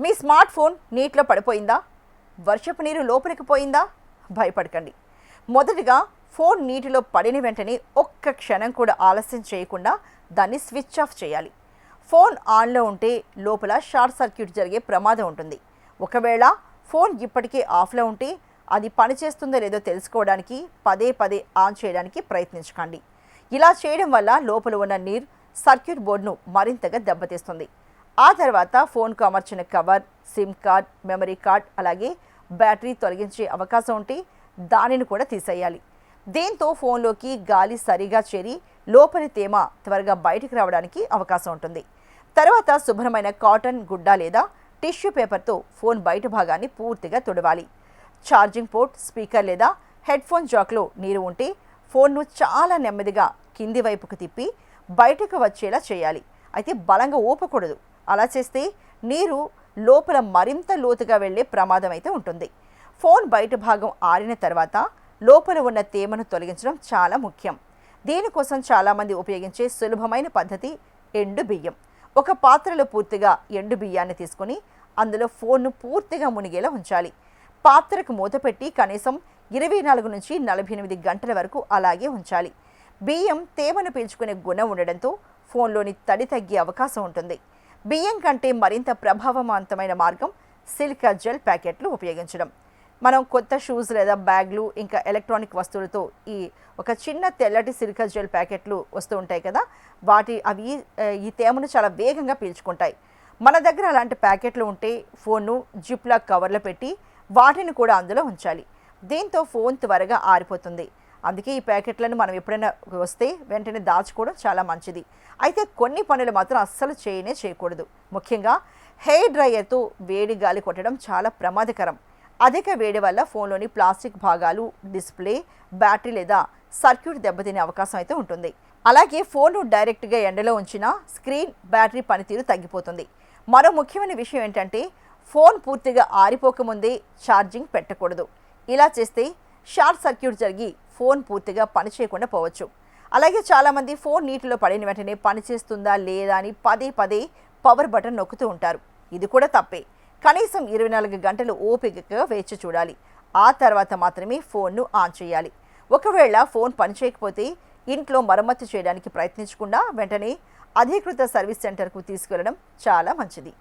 మీ smart phone నీటిలో పడిపోయిందా? వర్షపు నీరు లోపలికి పోయిందా? భయపడకండి. మొదటిగా ఫోన్ నీటిలో పడిన వెంటనే ఒక్క క్షణం కూడా ఆలస్యం చేయకుండా దాన్ని స్విచ్ ఆఫ్ చేయాలి. ఫోన్ ఆన్లో ఉంటే లోపల షార్ట్ సర్క్యూట్ జరిగే ప్రమాదం ఉంటుంది. ఒకవేళ ఫోన్ ఇప్పటికే ఆఫ్లో ఉంటే అది పనిచేస్తుందో లేదో తెలుసుకోవడానికి పదే పదే ఆన్ చేయడానికి ప్రయత్నించకండి. ఇలా చేయడం వల్ల లోపల ఉన్న నీరు సర్క్యూట్ బోర్డును మరింతగా దెబ్బతీస్తుంది. ఆ తర్వాత ఫోన్కు అమర్చిన cover, SIM card, memory card అలాగే బ్యాటరీ తొలగించే అవకాశం ఉంటే దానిని కూడా తీసేయాలి. దీంతో ఫోన్లోకి గాలి సరిగా చేరి లోపలి తేమ త్వరగా బయటకు రావడానికి అవకాశం ఉంటుంది. తర్వాత శుభ్రమైన కాటన్ గుడ్డ లేదా టిష్యూ పేపర్తో ఫోన్ బయట భాగాన్ని పూర్తిగా తుడవాలి. ఛార్జింగ్ పోర్ట్, స్పీకర్ లేదా హెడ్ ఫోన్ జాక్లో నీరు ఉంటే ఫోన్ను చాలా నెమ్మదిగా కింది వైపుకు తిప్పి బయటకు వచ్చేలా చేయాలి. అయితే బలంగా ఊపకూడదు. అలా చేస్తే నీరు లోపల మరింత లోతుగా వెళ్లే ప్రమాదం అయితే ఉంటుంది. ఫోన్ బయట భాగం ఆరిన తర్వాత లోపల ఉన్న తేమను తొలగించడం చాలా ముఖ్యం. దీనికోసం చాలామంది ఉపయోగించే సులభమైన పద్ధతి ఎండు బియ్యం. ఒక పాత్రలో పూర్తిగా ఎండు బియ్యాన్ని తీసుకుని అందులో ఫోన్ను పూర్తిగా మునిగేలా ఉంచాలి. పాత్రకు మూత పెట్టి కనీసం 24 నుంచి 48 గంటల వరకు అలాగే ఉంచాలి. బియ్యం తేమను పీల్చుకునే గుణం ఉండడంతో ఫోన్లోని తడి తగ్గే అవకాశం ఉంటుంది. బియ్యం కంటే మరింత ప్రభావవంతమైన మార్గం సిలికా జెల్ ప్యాకెట్లు ఉపయోగించడం. మనం కొత్త షూస్ లేదా బ్యాగ్లు ఇంకా ఎలక్ట్రానిక్ వస్తువులతో ఒక చిన్న తెల్లటి సిలికా జెల్ ప్యాకెట్లు వస్తూ ఉంటాయి కదా, అవి ఈ తేమను చాలా వేగంగా పీల్చుకుంటాయి. మన దగ్గర అలాంటి ప్యాకెట్లు ఉంటే ఫోన్ను జిప్లా కవర్లో పెట్టి వాటిని కూడా అందులో ఉంచాలి. దీంతో ఫోన్ త్వరగా ఆరిపోతుంది. అందుకే ఈ ప్యాకెట్లను మనం ఎప్పుడైనా వస్తే వెంటనే దాచుకోవడం చాలా మంచిది. అయితే కొన్ని పనులు మాత్రం అస్సలు చేయకూడదు. ముఖ్యంగా హెయిర్ డ్రైయర్తో వేడి గాలి కొట్టడం చాలా ప్రమాదకరం. అధిక వేడి వల్ల ఫోన్లోని ప్లాస్టిక్ భాగాలు, డిస్ప్లే, బ్యాటరీ లేదా సర్క్యూట్ దెబ్బతినే అవకాశం అయితే ఉంటుంది. అలాగే ఫోన్ను డైరెక్ట్గా ఎండలో ఉంచినా స్క్రీన్, బ్యాటరీ పనితీరు తగ్గిపోతుంది. మరో ముఖ్యమైన విషయం ఏంటంటే ఫోన్ పూర్తిగా ఆరిపోకముందే ఛార్జింగ్ పెట్టకూడదు. ఇలా చేస్తే షార్ట్ సర్క్యూట్ జరిగి ఫోన్ పూర్తిగా పనిచేయకుండా పోవచ్చు. అలాగే చాలామంది ఫోన్ నీటిలో పడిన వెంటనే పనిచేస్తుందా లేదా అని పదే పదే పవర్ బటన్ నొక్కుతూ ఉంటారు. ఇది కూడా తప్పే. కనీసం 24 గంటలు ఓపికగా వేచి చూడాలి. ఆ తర్వాత మాత్రమే ఫోన్ను ఆన్ చేయాలి. ఒకవేళ ఫోన్ పనిచేయకపోతే ఇంట్లో మరమ్మతు చేయడానికి ప్రయత్నించకుండా వెంటనే అధీకృత సర్వీస్ సెంటర్కు తీసుకెళ్లడం చాలా మంచిది.